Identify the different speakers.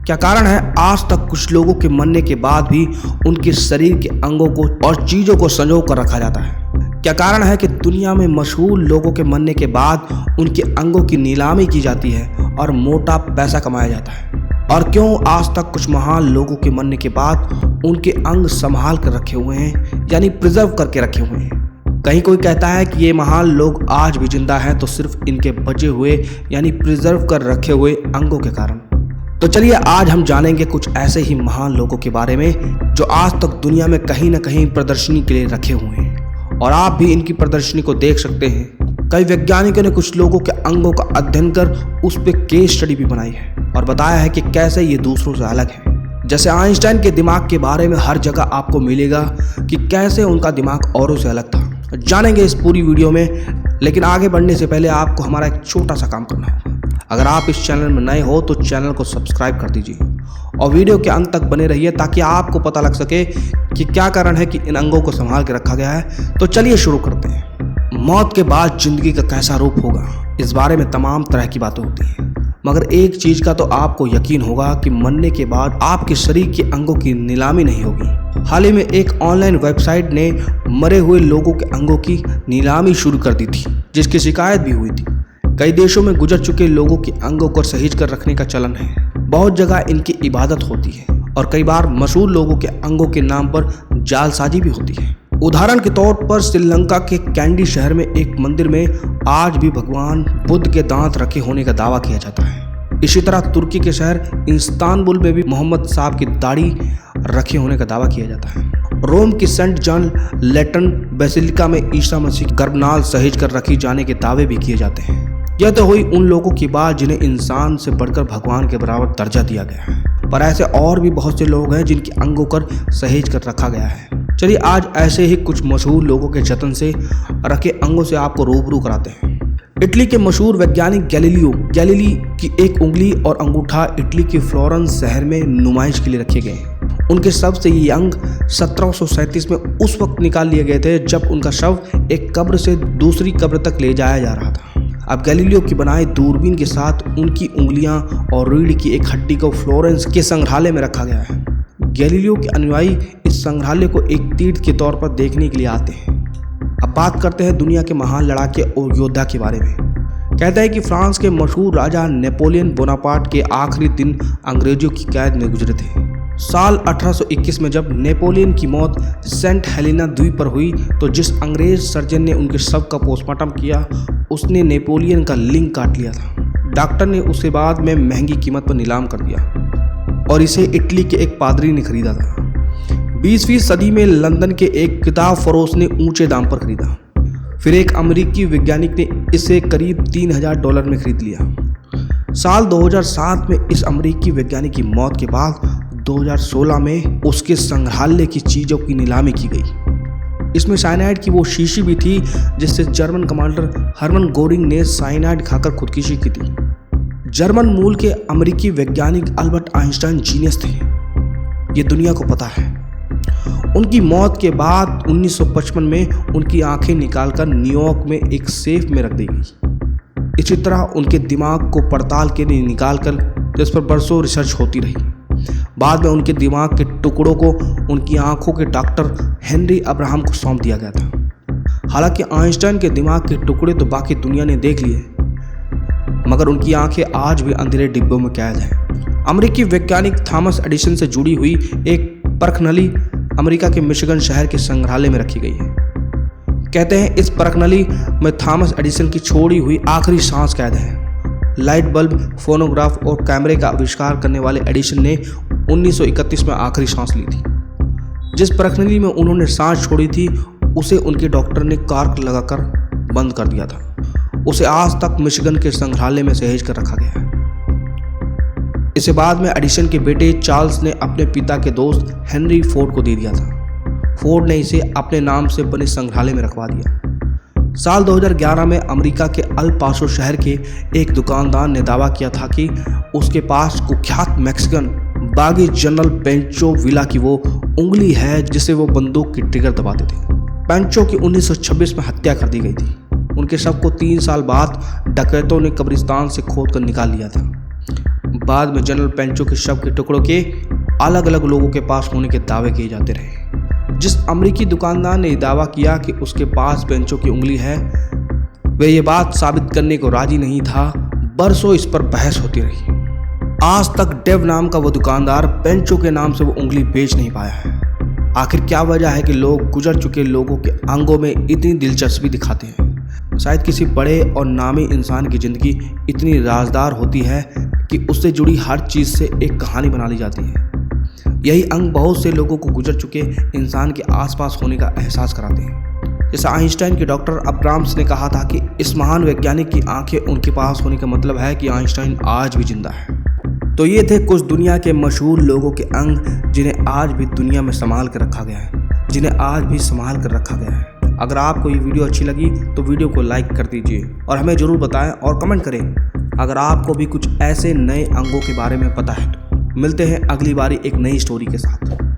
Speaker 1: क्या कारण है आज तक कुछ लोगों के मरने के बाद भी उनके शरीर के अंगों को और चीजों को संजो कर रखा जाता है? क्या कारण है कि दुनिया में मशहूर लोगों के मरने के बाद उनके अंगों की नीलामी की जाती है और मोटा पैसा कमाया जाता है? और क्यों आज तक कुछ महान लोगों के मरने के बाद उनके अंग संभाल कर रखे हुए हैं, यानी प्रिजर्व करके रखे हुए हैं? कहीं कोई कहता है कि ये महान लोग आज भी जिंदा हैं तो सिर्फ इनके बचे हुए यानी प्रिजर्व कर रखे हुए अंगों के कारण। तो चलिए आज हम जानेंगे कुछ ऐसे ही महान लोगों के बारे में जो आज तक दुनिया में कहीं ना कहीं प्रदर्शनी के लिए रखे हुए हैं और आप भी इनकी प्रदर्शनी को देख सकते हैं। कई वैज्ञानिकों ने कुछ लोगों के अंगों का अध्ययन कर उस पर केस स्टडी भी बनाई है और बताया है कि कैसे ये दूसरों से अलग है। जैसे आइंस्टाइन के दिमाग के बारे में हर जगह आपको मिलेगा कि कैसे उनका दिमाग औरों से अलग था। जानेंगे इस पूरी वीडियो में, लेकिन आगे बढ़ने से पहले आपको हमारा एक छोटा सा काम करना होगा। अगर आप इस चैनल में नए हो तो चैनल को सब्सक्राइब कर दीजिए और वीडियो के अंत तक बने रहिए ताकि आपको पता लग सके कि क्या कारण है कि इन अंगों को संभाल के रखा गया है। तो चलिए शुरू करते हैं। मौत के बाद जिंदगी का कैसा रूप होगा, इस बारे में तमाम तरह की बातें होती हैं, मगर एक चीज का तो आपको यकीन होगा कि मरने के बाद आपके शरीर के अंगों की नीलामी नहीं होगी। हाल ही में एक ऑनलाइन वेबसाइट ने मरे हुए लोगों के अंगों की नीलामी शुरू कर दी थी, जिसकी शिकायत भी हुई थी। कई देशों में गुजर चुके लोगों के अंगों को सहेज कर रखने का चलन है। बहुत जगह इनकी इबादत होती है और कई बार मशहूर लोगों के अंगों के नाम पर जालसाजी भी होती है। उदाहरण के तौर पर श्रीलंका के कैंडी शहर में एक मंदिर में आज भी भगवान बुद्ध के दांत रखे होने का दावा किया जाता है। इसी तरह तुर्की के शहर इस्तांबुल में भी मोहम्मद साहब की दाढ़ी रखे होने का दावा किया जाता है। रोम की सेंट जॉन लेटन बेसिलिका में ईसा मसीह गर्भनाल सहेज कर रखी जाने के दावे भी किए जाते हैं। यह तो हुई उन लोगों की बात जिन्हें इंसान से बढ़कर भगवान के बराबर दर्जा दिया गया है, पर ऐसे और भी बहुत से लोग हैं जिनके अंगों पर सहेज कर रखा गया है। चलिए आज ऐसे ही कुछ मशहूर लोगों के जतन से रखे अंगों से आपको रूबरू कराते हैं। इटली के मशहूर वैज्ञानिक गैलीली की एक उंगली और अंगूठा इटली के फ्लोरेंस शहर में नुमाइश के लिए रखे गए हैं। उनके शव से ये अंग 1737 में उस वक्त निकाल लिए गए थे जब उनका शव एक कब्र से दूसरी कब्र तक ले जाया जा रहा था। अब गैलीलियो की बनाई दूरबीन के साथ उनकी उंगलियां और रीढ़ की एक हड्डी को फ्लोरेंस के संग्रहालय में रखा गया है। गैलीलियो के अनुयायी इस संग्रहालय को एक तीर्थ के तौर पर देखने के लिए आते हैं। अब बात करते हैं दुनिया के महान लड़ाके और योद्धा के बारे में। कहते हैं कि फ्रांस के मशहूर राजा नेपोलियन बोनापार्ट के आखिरी दिन अंग्रेजों की कैद में गुजरे थे। साल 1821 में जब नेपोलियन की मौत सेंट हेलेना द्वीप पर हुई तो जिस अंग्रेज सर्जन ने उनके शव का पोस्टमार्टम किया उसने नेपोलियन का लिंग काट लिया था। डॉक्टर ने उसे बाद में महंगी कीमत पर नीलाम कर दिया और इसे इटली के एक पादरी ने खरीदा था। 20वीं सदी में लंदन के एक किताब फरोश ने ऊंचे दाम पर खरीदा। फिर एक अमेरिकी वैज्ञानिक ने इसे करीब $3000 में खरीद लिया। साल 2007 में इस अमेरिकी वैज्ञानिक की मौत के बाद 2016 में उसके संग्रहालय की चीजों की नीलामी की गई। इसमें साइनाइड की वो शीशी भी थी जिससे जर्मन कमांडर हर्मन गोरिंग ने साइनाइड खाकर खुदकुशी की थी। जर्मन मूल के अमेरिकी वैज्ञानिक अल्बर्ट आइंस्टाइन जीनियस थे, ये दुनिया को पता है। उनकी मौत के बाद 1955 में उनकी आंखें निकालकर न्यूयॉर्क में एक सेफ में रख दी गई। इसी तरह उनके दिमाग को पड़ताल के लिए निकालकर जिस पर बरसों रिसर्च होती रही। बाद में उनके दिमाग के टुकड़ों को उनकी आंखों के डॉक्टर हेनरी अब्राहम को सौंप दिया गया था। हालांकि आइंस्टाइन के दिमाग के टुकड़े तो बाकी दुनिया ने देख लिए, मगर उनकी आंखें आज भी अंधेरे डिब्बों में कैद हैं। अमेरिकी वैज्ञानिक थॉमस एडिसन से जुड़ी हुई एक परखनली अमेरिका के मिशिगन शहर के संग्रहालय में रखी गई है। कहते हैं इस परखनली में थॉमस एडिसन की छोड़ी हुई आखिरी सांस कैद है। लाइट बल्ब, फोनोग्राफ और कैमरे का आविष्कार करने वाले एडिसन ने 1931 में आखिरी सांस ली थी। जिस परखनली में उन्होंने सांस छोड़ी थी उसे उनके डॉक्टर ने कॉर्क लगाकर बंद कर दिया था। उसे आज तक मिशिगन के संग्रहालय में सहेज कर रखा गया है। इसे बाद में एडिसन के बेटे चार्ल्स ने अपने पिता के दोस्त हेनरी फोर्ड को दे दिया था। फोर्ड ने इसे अपने नाम से बने संग्रहालय में रखवा दिया। साल 2011 में अमेरिका के अल पासो शहर के एक दुकानदार ने दावा किया था कि उसके पास कुख्यात मैक्सिकन बागी जनरल पेंचो विला की वो उंगली है जिसे वो बंदूक की ट्रिगर दबाते थे। पेंचो की 1926 में हत्या कर दी गई थी। उनके शव को 3 साल बाद डकैतों ने कब्रिस्तान से खोद कर निकाल लिया था। बाद में जनरल पेंचो के शव के टुकड़ों के अलग अलग लोगों के पास होने के दावे किए जाते रहे। जिस अमेरिकी दुकानदार ने दावा किया कि उसके पास पेंचो की उंगली है, वह ये बात साबित करने को राजी नहीं था। बरसों इस पर बहस होती रही। आज तक डेव नाम का वो दुकानदार पेंचो के नाम से वो उंगली बेच नहीं पाया है। आखिर क्या वजह है कि लोग गुजर चुके लोगों के अंगों में इतनी दिलचस्पी दिखाते हैं? शायद किसी बड़े और नामी इंसान की ज़िंदगी इतनी राजदार होती है कि उससे जुड़ी हर चीज़ से एक कहानी बना ली जाती है। यही अंग बहुत से लोगों को गुजर चुके इंसान के आसपास होने का एहसास कराते हैं। जैसा आइंस्टाइन के डॉक्टर अब्राम्स ने कहा था कि इस महान वैज्ञानिक की आंखें उनके पास होने का मतलब है कि आइंस्टाइन आज भी जिंदा है। तो ये थे कुछ दुनिया के मशहूर लोगों के अंग जिन्हें आज भी दुनिया में संभाल कर रखा गया है, जिन्हें आज भी संभाल कर रखा गया है। अगर आपको ये वीडियो अच्छी लगी तो वीडियो को लाइक कर दीजिए और हमें ज़रूर बताएं और कमेंट करें अगर आपको भी कुछ ऐसे नए अंगों के बारे में पता है तो। मिलते हैं अगली बारी एक नई स्टोरी के साथ।